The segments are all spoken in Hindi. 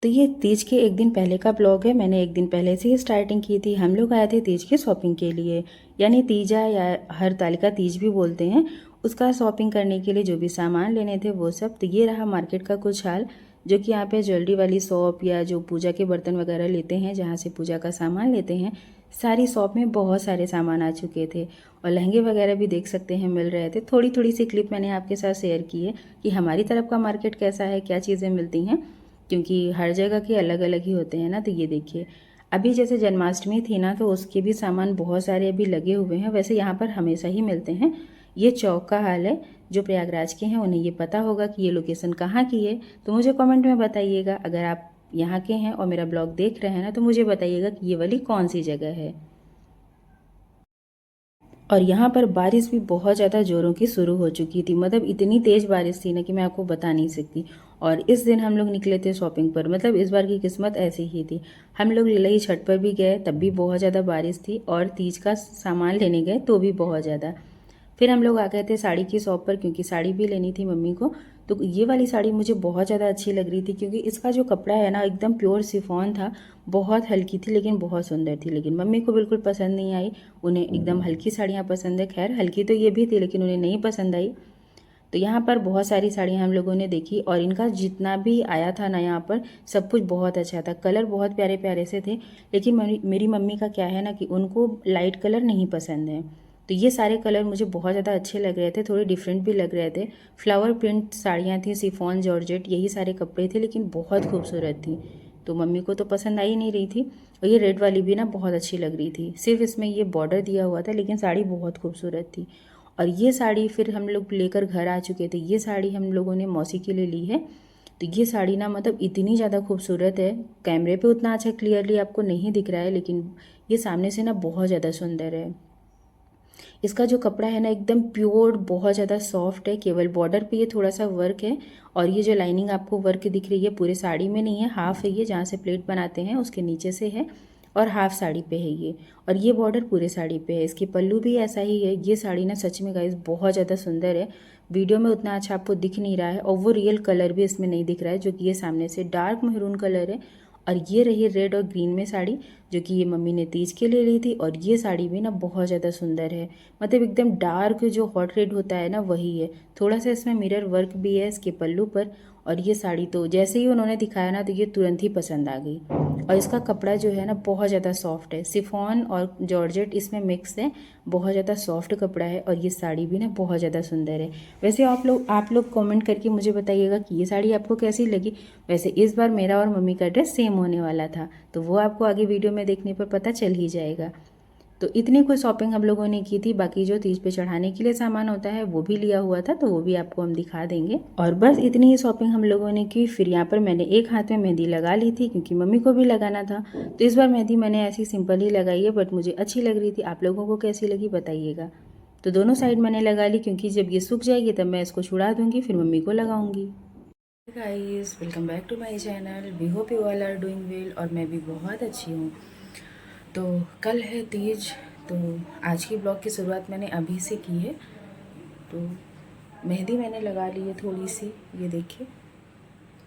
तो ये तीज के एक दिन पहले का ब्लॉग है। मैंने एक दिन पहले से ही स्टार्टिंग की थी। हम लोग आए थे तीज की शॉपिंग के लिए, यानी तीजा या हरतालिका तीज भी बोलते हैं। उसका शॉपिंग करने के लिए जो भी सामान लेने थे वो सब। तो ये रहा मार्केट का कुछ हाल, जो कि यहाँ पे ज्वेलरी वाली शॉप या जो पूजा के बर्तन वगैरह लेते हैं, जहाँ से पूजा का सामान लेते हैं, सारी शॉप में बहुत सारे सामान आ चुके थे। और लहंगे वगैरह भी देख सकते हैं मिल रहे थे। थोड़ी थोड़ी सी क्लिप मैंने आपके साथ शेयर की है कि हमारी तरफ का मार्केट कैसा है, क्या चीज़ें मिलती हैं, क्योंकि हर जगह के अलग अलग ही होते हैं ना। तो ये देखिए, अभी जैसे जन्माष्टमी थी ना, तो उसके भी सामान बहुत सारे अभी लगे हुए हैं। वैसे यहाँ पर हमेशा ही मिलते हैं। ये चौक का हाल है। जो प्रयागराज के हैं उन्हें ये पता होगा कि ये लोकेशन कहाँ की है, तो मुझे कमेंट में बताइएगा। अगर आप यहाँ के हैं और मेरा ब्लॉग देख रहे हैं ना, तो मुझे बताइएगा कि ये वाली कौन सी जगह है। और यहाँ पर बारिश भी बहुत ज़्यादा ज़ोरों की शुरू हो चुकी थी। मतलब इतनी तेज़ बारिश थी ना कि मैं आपको बता नहीं सकती। और इस दिन हम लोग निकले थे शॉपिंग पर। मतलब इस बार की किस्मत ऐसी ही थी। हम लोग ललई छठ पर भी गए, तब भी बहुत ज़्यादा बारिश थी। और तीज का सामान लेने गए तो भी बहुत ज़्यादा। फिर हम लोग आ गए थे साड़ी की शॉप पर, क्योंकि साड़ी भी लेनी थी मम्मी को। तो ये वाली साड़ी मुझे बहुत ज़्यादा अच्छी लग रही थी, क्योंकि इसका जो कपड़ा है ना, एकदम प्योर शिफॉन था। बहुत हल्की थी लेकिन बहुत सुंदर थी। लेकिन मम्मी को बिल्कुल पसंद नहीं आई। उन्हें एकदम हल्की साड़ियाँ पसंद है। खैर, हल्की तो ये भी थी लेकिन उन्हें नहीं पसंद आई। तो यहाँ पर बहुत सारी साड़ियाँ हम लोगों ने देखी, और इनका जितना भी आया था ना यहाँ पर, सब कुछ बहुत अच्छा था। कलर बहुत प्यारे प्यारे से थे। लेकिन मेरी मम्मी का क्या है ना कि उनको लाइट कलर नहीं पसंद है। तो ये सारे कलर मुझे बहुत ज़्यादा अच्छे लग रहे थे, थोड़े डिफरेंट भी लग रहे थे। फ्लावर प्रिंट साड़ियाँ थी, शिफॉन, जॉर्जेट, यही सारे कपड़े थे, लेकिन बहुत खूबसूरत थी। तो मम्मी को तो पसंद आई नहीं रही थी। और ये रेड वाली भी ना बहुत अच्छी लग रही थी। सिर्फ इसमें ये बॉर्डर दिया हुआ था, लेकिन साड़ी बहुत खूबसूरत थी। और ये साड़ी फिर हम लोग लेकर घर आ चुके थे। ये साड़ी हम लोगों ने मौसी के लिए ली है। तो ये साड़ी ना मतलब इतनी ज़्यादा खूबसूरत है। कैमरे पे उतना अच्छा क्लियरली आपको नहीं दिख रहा है, लेकिन ये सामने से ना बहुत ज़्यादा सुंदर है। इसका जो कपड़ा है ना, एकदम प्योर, बहुत ज़्यादा सॉफ्ट है। केवल बॉर्डर पे ये थोड़ा सा वर्क है। और ये जो लाइनिंग आपको वर्क दिख रही है, पूरे साड़ी में नहीं है, हाफ है ये, जहाँ से प्लेट बनाते हैं उसके नीचे से है। और हाफ साड़ी पे है ये। और ये बॉर्डर पूरे साड़ी पे है। इसकी पल्लू भी ऐसा ही है। ये साड़ी ना सच में गाइस बहुत ज़्यादा सुंदर है। वीडियो में उतना अच्छा आपको दिख नहीं रहा है, और वो रियल कलर भी इसमें नहीं दिख रहा है, जो कि ये सामने से डार्क मैरून कलर है। और ये रही रेड और ग्रीन में साड़ी, जो कि ये मम्मी ने तीज के लिए ली थी। और ये साड़ी भी ना बहुत ज़्यादा सुंदर है। मतलब एकदम डार्क जो हॉट रेड होता है ना, वही है। थोड़ा सा इसमें मिरर वर्क भी है इसके पल्लू पर। और ये साड़ी तो जैसे ही उन्होंने दिखाया ना, तो ये तुरंत ही पसंद आ गई। और इसका कपड़ा जो है ना, बहुत ज़्यादा सॉफ्ट है। शिफॉन और जॉर्जेट इसमें मिक्स है। बहुत ज़्यादा सॉफ्ट कपड़ा है। और ये साड़ी भी ना बहुत ज़्यादा सुंदर है। वैसे आप लोग कमेंट करके मुझे बताइएगा कि ये साड़ी आपको कैसी लगी। वैसे इस बार मेरा और मम्मी का ड्रेस सेम होने वाला था, तो वो आपको आगे वीडियो में देखने पर पता चल ही जाएगा। तो इतनी कोई शॉपिंग हम लोगों ने की थी। बाकी जो तीज पे चढ़ाने के लिए सामान होता है वो भी लिया हुआ था, तो वो भी आपको हम दिखा देंगे। और बस इतनी ही शॉपिंग हम लोगों ने की। फिर यहाँ पर मैंने एक हाथ में मेहंदी लगा ली थी, क्योंकि मम्मी को भी लगाना था। तो इस बार मेहंदी मैंने ऐसी सिंपल ही लगाई है, बट मुझे अच्छी लग रही थी। आप लोगों को कैसी लगी बताइएगा। तो दोनों साइड मैंने लगा ली, क्योंकि जब ये सूख जाएगी तब मैं इसको छुड़ा दूँगी, फिर मम्मी को लगाऊंगी। Guys, welcome back to my channel. We hope you all are doing well. और मैं भी बहुत अच्छी हूँ। तो कल है तीज, तो आज की ब्लॉग की शुरुआत मैंने अभी से की है। तो मेहंदी मैंने लगा ली है थोड़ी सी, ये देखिए।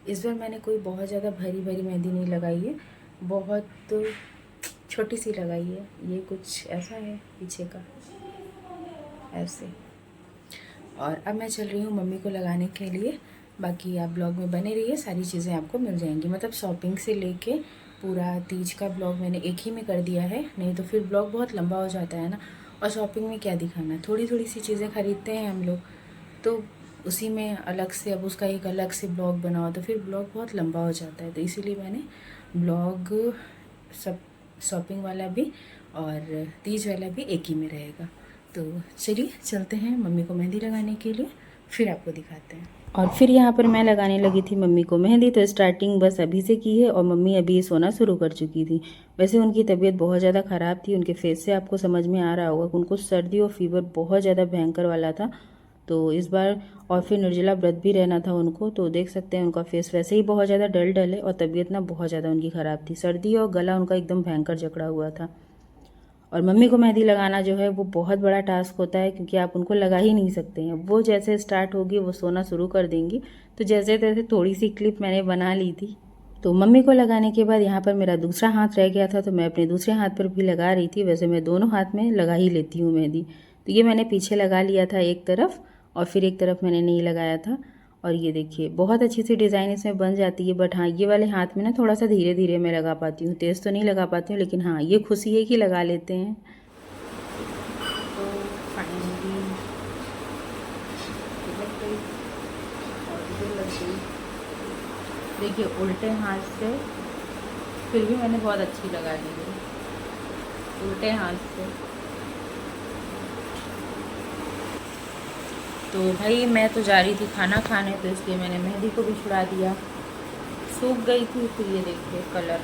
इस बार मैंने कोई बहुत ज़्यादा भरी भरी मेहंदी नहीं लगाई है, बहुत छोटी सी लगाई है। ये कुछ ऐसा है पीछे का, ऐसे। और अब मैं चल रही हूँ मम्मी को लगाने के लिए। बाकी आप ब्लॉग में बने रहिए, सारी चीज़ें आपको मिल जाएंगी। मतलब शॉपिंग से लेके पूरा तीज का ब्लॉग मैंने एक ही में कर दिया है, नहीं तो फिर ब्लॉग बहुत लंबा हो जाता है ना। और शॉपिंग में क्या दिखाना, थोड़ी थोड़ी सी चीज़ें खरीदते हैं हम लोग, तो उसी में अलग से अब उसका एक अलग से ब्लॉग बनाओ, तो फिर ब्लॉग बहुत लंबा हो जाता है। तो इसीलिए मैंने ब्लॉग सब, शॉपिंग वाला भी और तीज वाला भी एक ही में रहेगा। तो चलिए चलते हैं मम्मी को मेहंदी लगाने के लिए, फिर आपको दिखाते हैं। और फिर यहाँ पर मैं लगाने लगी थी मम्मी को मेहंदी। तो स्टार्टिंग बस अभी से की है, और मम्मी अभी सोना शुरू कर चुकी थी। वैसे उनकी तबीयत बहुत ज़्यादा ख़राब थी। उनके फेस से आपको समझ में आ रहा होगा कि उनको सर्दी और फीवर बहुत ज़्यादा भयंकर वाला था। तो इस बार और फिर निर्जला व्रत भी रहना था उनको, तो देख सकते हैं उनका फेस वैसे ही बहुत ज़्यादा डल डल है। और तबीयत ना बहुत ज़्यादा उनकी ख़राब थी। सर्दी और गला उनका एकदम भयंकर जकड़ा हुआ था। और मम्मी को मेहंदी लगाना जो है वो बहुत बड़ा टास्क होता है, क्योंकि आप उनको लगा ही नहीं सकते हैं। वो जैसे स्टार्ट होगी वो सोना शुरू कर देंगी। तो जैसे तैसे थोड़ी सी क्लिप मैंने बना ली थी। तो मम्मी को लगाने के बाद यहाँ पर मेरा दूसरा हाथ रह गया था, तो मैं अपने दूसरे हाथ पर भी लगा रही थी। वैसे मैं दोनों हाथ में लगा ही लेती हूँ मेहंदी। तो ये मैंने पीछे लगा लिया था एक तरफ, और फिर एक तरफ मैंने नहीं लगाया था। और ये देखिए बहुत अच्छी सी डिज़ाइन इसमें बन जाती है। बट हाँ, ये वाले हाथ में ना थोड़ा सा धीरे धीरे मैं लगा पाती हूँ, तेज़ तो नहीं लगा पाती हूँ, लेकिन हाँ ये खुशी है कि लगा लेते हैं। तो फाइनली लग गई, और इधर लग गई। देखिए उल्टे हाथ से, फिर भी मैंने बहुत अच्छी लगा ली है उल्टे हाथ से। तो भाई मैं तो जा रही थी खाना खाने, तो इसलिए मैंने मेहंदी को भी छुड़ा दिया, सूख गई थी। फिर ये देखिए कलर।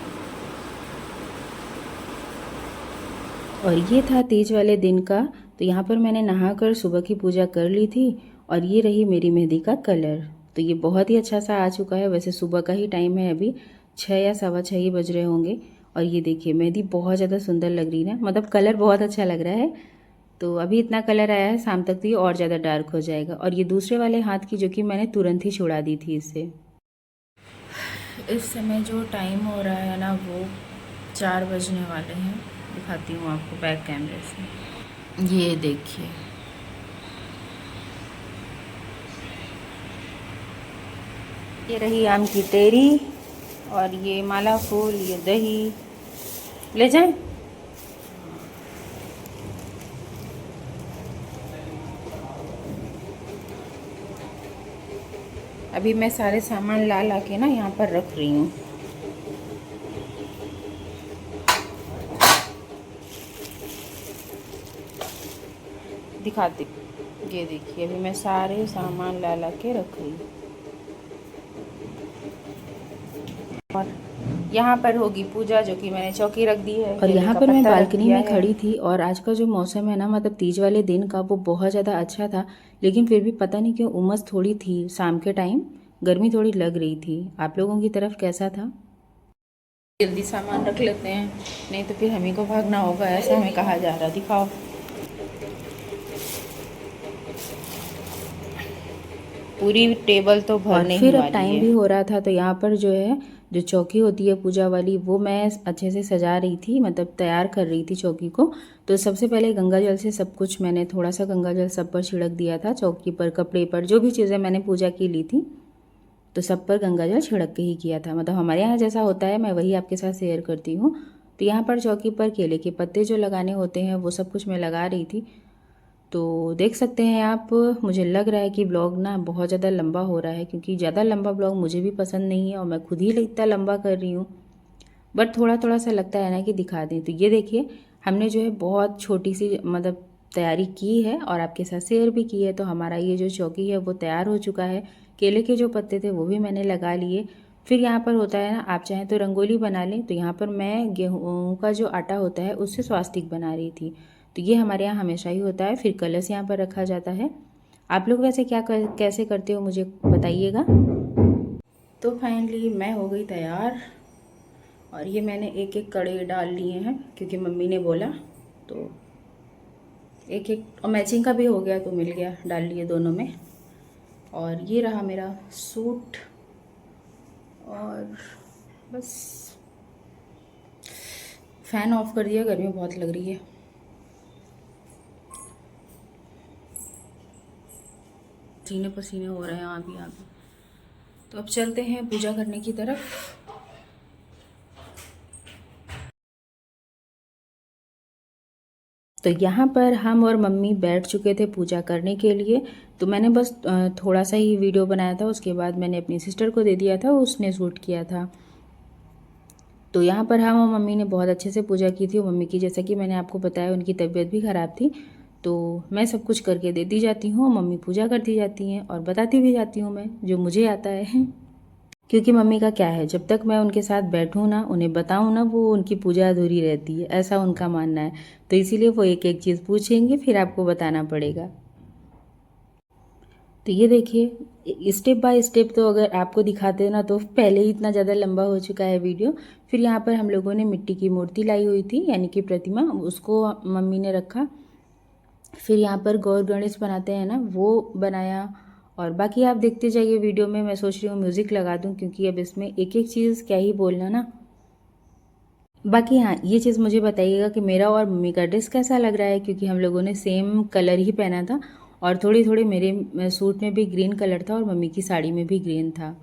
और ये था तीज वाले दिन का। तो यहाँ पर मैंने नहाकर सुबह की पूजा कर ली थी, और ये रही मेरी मेहंदी का कलर। तो ये बहुत ही अच्छा सा आ चुका है। वैसे सुबह का ही टाइम है, अभी 6 या सवा 6 ही बज रहे होंगे। और ये देखिए मेहंदी बहुत ज़्यादा सुंदर लग रही है ना, मतलब कलर बहुत अच्छा लग रहा है। तो अभी इतना कलर आया है, शाम तक तो ये और ज़्यादा डार्क हो जाएगा। और ये दूसरे वाले हाथ की, जो कि मैंने तुरंत ही छुड़ा दी थी इससे। इस समय जो टाइम हो रहा है ना, वो 4 बजने वाले हैं। दिखाती हूँ आपको बैक कैमरे से। ये देखिए, ये रही आम की टेरी, और ये माला फूल, ये दही ले जाएं। अभी मैं सारे सामान ला ला के ना यहाँ पर रख रही हूँ। दिखाती, ये देखिए अभी मैं सारे सामान ला ला के रख रही हूँ। और यहाँ पर होगी पूजा, जो कि मैंने चौकी रख दी है। और यहाँ पर मैं बालकनी में खड़ी थी, और आज का जो मौसम है ना, मतलब तीज वाले दिन का, वो बहुत ज़्यादा अच्छा था। लेकिन फिर भी पता नहीं क्यों उमस थोड़ी थी, शाम के टाइम गर्मी थोड़ी लग रही थी। आप लोगों की तरफ कैसा था? जल्दी सामान रख लेते हैं, नहीं तो फिर हम ही को भागना होगा, ऐसा हमें कहा जा रहा। दिखाओ। पूरी टेबल तो भरने ही वाली है। फिर अब टाइम भी हो रहा था, तो यहाँ पर जो है, जो चौकी होती है पूजा वाली, वो मैं अच्छे से सजा रही थी, मतलब तैयार कर रही थी चौकी को। तो सबसे पहले गंगा जल से सब कुछ, मैंने थोड़ा सा गंगा जल सब पर छिड़क दिया था, चौकी पर, कपड़े पर, जो भी चीज़ें मैंने पूजा की ली थी, तो सब पर गंगा जल छिड़क के ही किया था। मतलब हमारे यहाँ जैसा होता है, मैं वही आपके साथ शेयर करती हूँ। तो यहाँ पर चौकी पर केले के पत्ते जो लगाने होते हैं, वो सब कुछ मैं लगा रही थी। तो देख सकते हैं आप, मुझे लग रहा है कि ब्लॉग ना बहुत ज़्यादा लंबा हो रहा है, क्योंकि ज़्यादा लंबा ब्लॉग मुझे भी पसंद नहीं है, और मैं खुद ही इतना लंबा कर रही हूँ। बट थोड़ा थोड़ा सा लगता है ना कि दिखा दें। तो ये देखिए, हमने जो है बहुत छोटी सी मतलब तैयारी की है, और आपके साथ शेयर भी की है। तो हमारा ये जो चौकी है वो तैयार हो चुका है। केले के जो पत्ते थे वो भी मैंने लगा लिए। फिर यहाँ पर होता है ना, आप चाहें तो रंगोली बना लें। तो यहाँ पर मैं गेहूँ का जो आटा होता है उससे स्वास्तिक बना रही थी। तो ये हमारे यहाँ हमेशा ही होता है। फिर कलश यहाँ पर रखा जाता है। आप लोग वैसे कैसे करते हो मुझे बताइएगा। तो फाइनली मैं हो गई तैयार, और ये मैंने एक एक कड़े डाल लिए हैं, क्योंकि मम्मी ने बोला। तो एक एक, और मैचिंग का भी हो गया, तो मिल गया, डाल लिए दोनों में। और ये रहा मेरा सूट, और बस फ़ैन ऑफ कर दिया, गर्मी बहुत लग रही है। पसीने पसीने हो रहे हैं यहाँ भी। तो अब चलते हैं पूजा करने की तरफ। तो यहाँ पर हम और मम्मी बैठ चुके थे पूजा करने के लिए। तो मैंने बस थोड़ा सा ही वीडियो बनाया था, उसके बाद मैंने अपनी सिस्टर को दे दिया था, उसने शूट किया था। तो यहाँ पर हम और मम्मी ने बहुत अच्छे से पूजा की थी। मम्मी की, जैसा कि मैंने आपको बताया, उनकी तबीयत भी ख़राब थी। तो मैं सब कुछ करके देती जाती हूँ, मम्मी पूजा करती जाती हैं, और बताती भी जाती हूँ मैं जो मुझे आता है। क्योंकि मम्मी का क्या है, जब तक मैं उनके साथ बैठूँ ना, उन्हें बताऊँ ना, वो उनकी पूजा अधूरी रहती है, ऐसा उनका मानना है। तो इसीलिए वो एक एक चीज़ पूछेंगे, फिर आपको बताना पड़ेगा। तो ये देखिए, स्टेप बाय स्टेप तो अगर आपको दिखाते ना, तो पहले ही इतना ज़्यादा लंबा हो चुका है वीडियो। फिर यहाँ पर हम लोगों ने मिट्टी की मूर्ति लाई हुई थी, यानी कि प्रतिमा, उसको मम्मी ने रखा। फिर यहाँ पर गौर गणेश बनाते हैं ना, वो बनाया। और बाकी आप देखते जाइए वीडियो में। मैं सोच रही हूँ म्यूज़िक लगा दूँ, क्योंकि अब इसमें एक एक चीज़ क्या ही बोलना ना। बाकी हाँ, ये चीज़ मुझे बताइएगा कि मेरा और मम्मी का ड्रेस कैसा लग रहा है, क्योंकि हम लोगों ने सेम कलर ही पहना था, और थोड़ी थोड़ी मेरे सूट में भी ग्रीन कलर था और मम्मी की साड़ी में भी ग्रीन था।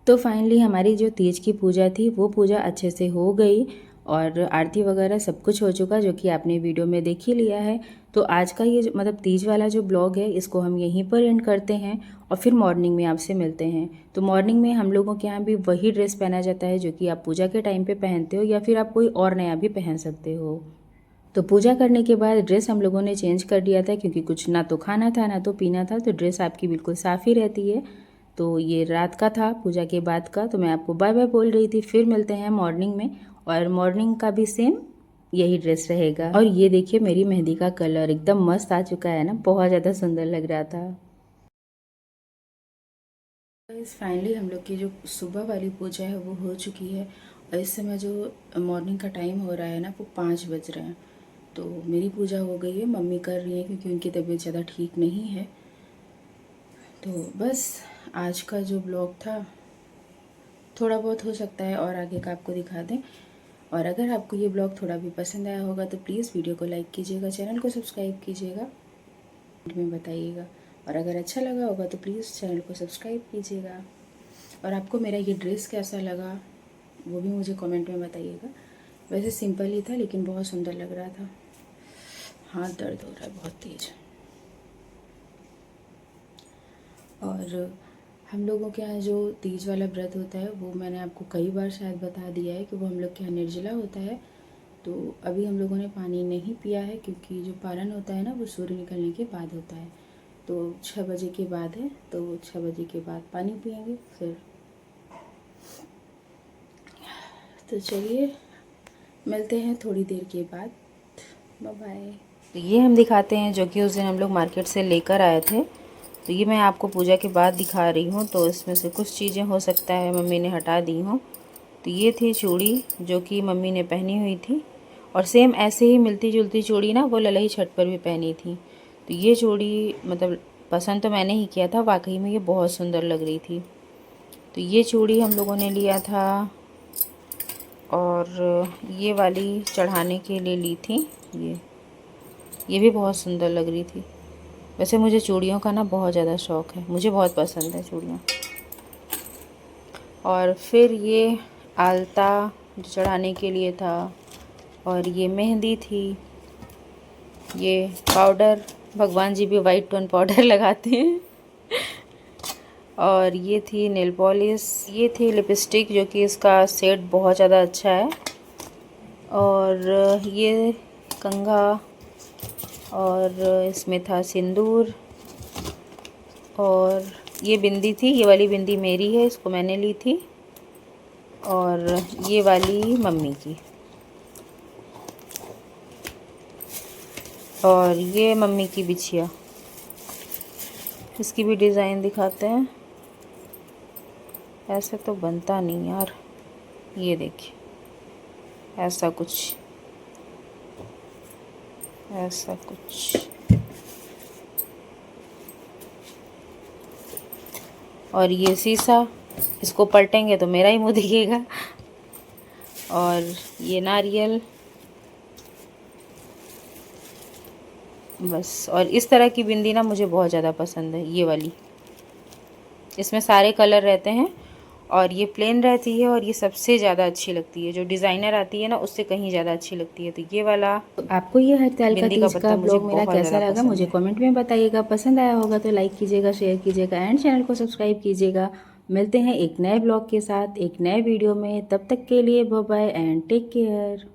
तो फाइनली हमारी जो तीज की पूजा थी वो पूजा अच्छे से हो गई, और आरती वगैरह सब कुछ हो चुका, जो कि आपने वीडियो में देख ही लिया है। तो आज का ये मतलब तीज वाला जो ब्लॉग है, इसको हम यहीं पर एंड करते हैं, और फिर मॉर्निंग में आपसे मिलते हैं। तो मॉर्निंग में हम लोगों के यहाँ भी वही ड्रेस पहना जाता है जो कि आप पूजा के टाइम पे पहनते हो, या फिर आप कोई और नया भी पहन सकते हो। तो पूजा करने के बाद ड्रेस हम लोगों ने चेंज कर दिया था, क्योंकि कुछ ना तो खाना था ना तो पीना था, तो ड्रेस आपकी बिल्कुल साफ़ ही रहती है। तो ये रात का था पूजा के बाद का, तो मैं आपको बाय बाय बोल रही थी। फिर मिलते हैं मॉर्निंग में, और मॉर्निंग का भी सेम यही ड्रेस रहेगा। और ये देखिए मेरी मेहंदी का कलर एकदम मस्त आ चुका है ना, बहुत ज़्यादा सुंदर लग रहा था। फाइनली हम लोग की जो सुबह वाली पूजा है वो हो चुकी है, और इस समय जो मॉर्निंग का टाइम हो रहा है ना, वो 5 बज रहे हैं। तो मेरी पूजा हो गई है, मम्मी कर रही है क्योंकि उनकी तबीयत ज़्यादा ठीक नहीं है। तो बस आज का जो ब्लॉग था थोड़ा बहुत हो सकता है और आगे का आपको दिखा दें। और अगर आपको ये ब्लॉग थोड़ा भी पसंद आया होगा तो प्लीज़ वीडियो को लाइक कीजिएगा, चैनल को सब्सक्राइब कीजिएगा, कमेंट में बताइएगा। और अगर अच्छा लगा होगा तो प्लीज़ चैनल को सब्सक्राइब कीजिएगा। और आपको मेरा ये ड्रेस कैसा लगा वो भी मुझे कमेंट में बताइएगा। वैसे सिंपल ही था लेकिन बहुत सुंदर लग रहा था। हाथ दर्द हो रहा है बहुत तेज़। और हम लोगों के यहाँ जो तीज वाला व्रत होता है वो मैंने आपको कई बार शायद बता दिया है कि वो हम लोग के यहाँ निर्जला होता है। तो अभी हम लोगों ने पानी नहीं पिया है, क्योंकि जो पारण होता है ना वो सूर्य निकलने के बाद होता है। तो 6 बजे के बाद है, तो 6 बजे के बाद पानी पियेंगे फिर। तो चलिए मिलते हैं थोड़ी देर के बाद, बाय बाय। तो ये हम दिखाते हैं जो कि उस दिन हम लोग मार्केट से लेकर आए थे। तो ये मैं आपको पूजा के बाद दिखा रही हूँ। तो इसमें से कुछ चीज़ें हो सकता है मम्मी ने हटा दी हों। तो ये थी चूड़ी जो कि मम्मी ने पहनी हुई थी, और सेम ऐसे ही मिलती जुलती चूड़ी ना वो ललई छठ पर भी पहनी थी। तो ये चूड़ी मतलब पसंद तो मैंने ही किया था, वाकई में ये बहुत सुंदर लग रही थी। तो ये चूड़ी हम लोगों ने लिया था, और ये वाली चढ़ाने के लिए ली थी। ये भी बहुत सुंदर लग रही थी। वैसे मुझे चूड़ियों का ना बहुत ज़्यादा शौक़ है, मुझे बहुत पसंद है चूड़ियाँ। और फिर ये आलता जो चढ़ाने के लिए था, और ये मेहंदी थी, ये पाउडर, भगवान जी भी वाइट टोन पाउडर लगाते हैं। और ये थी नेल पॉलिश, ये थी लिपस्टिक जो कि इसका शेड बहुत ज़्यादा अच्छा है। और ये कंघा, और इसमें था सिंदूर, और ये बिंदी थी, ये वाली बिंदी मेरी है, इसको मैंने ली थी। और ये वाली मम्मी की, और ये मम्मी की बिछिया, इसकी भी डिज़ाइन दिखाते हैं। ऐसे तो बनता नहीं यार, ये देखिए ऐसा कुछ, ऐसा कुछ। और ये शीशा, इसको पलटेंगे तो मेरा ही मुंह दिखेगा। और ये नारियल, बस। और इस तरह की बिंदी ना मुझे बहुत ज़्यादा पसंद है, ये वाली। इसमें सारे कलर रहते हैं, और ये प्लेन रहती है, और ये सबसे ज़्यादा अच्छी लगती है। जो डिज़ाइनर आती है ना, उससे कहीं ज़्यादा अच्छी लगती है। तो ये वाला, तो आपको ये हरतालिका तीज का ब्लॉग मेरा कैसा लगा मुझे कमेंट में बताइएगा। पसंद आया होगा तो लाइक कीजिएगा, शेयर कीजिएगा, एंड चैनल को सब्सक्राइब कीजिएगा। मिलते हैं एक नए ब्लॉग के साथ एक नए वीडियो में। तब तक के लिए bye bye and take care.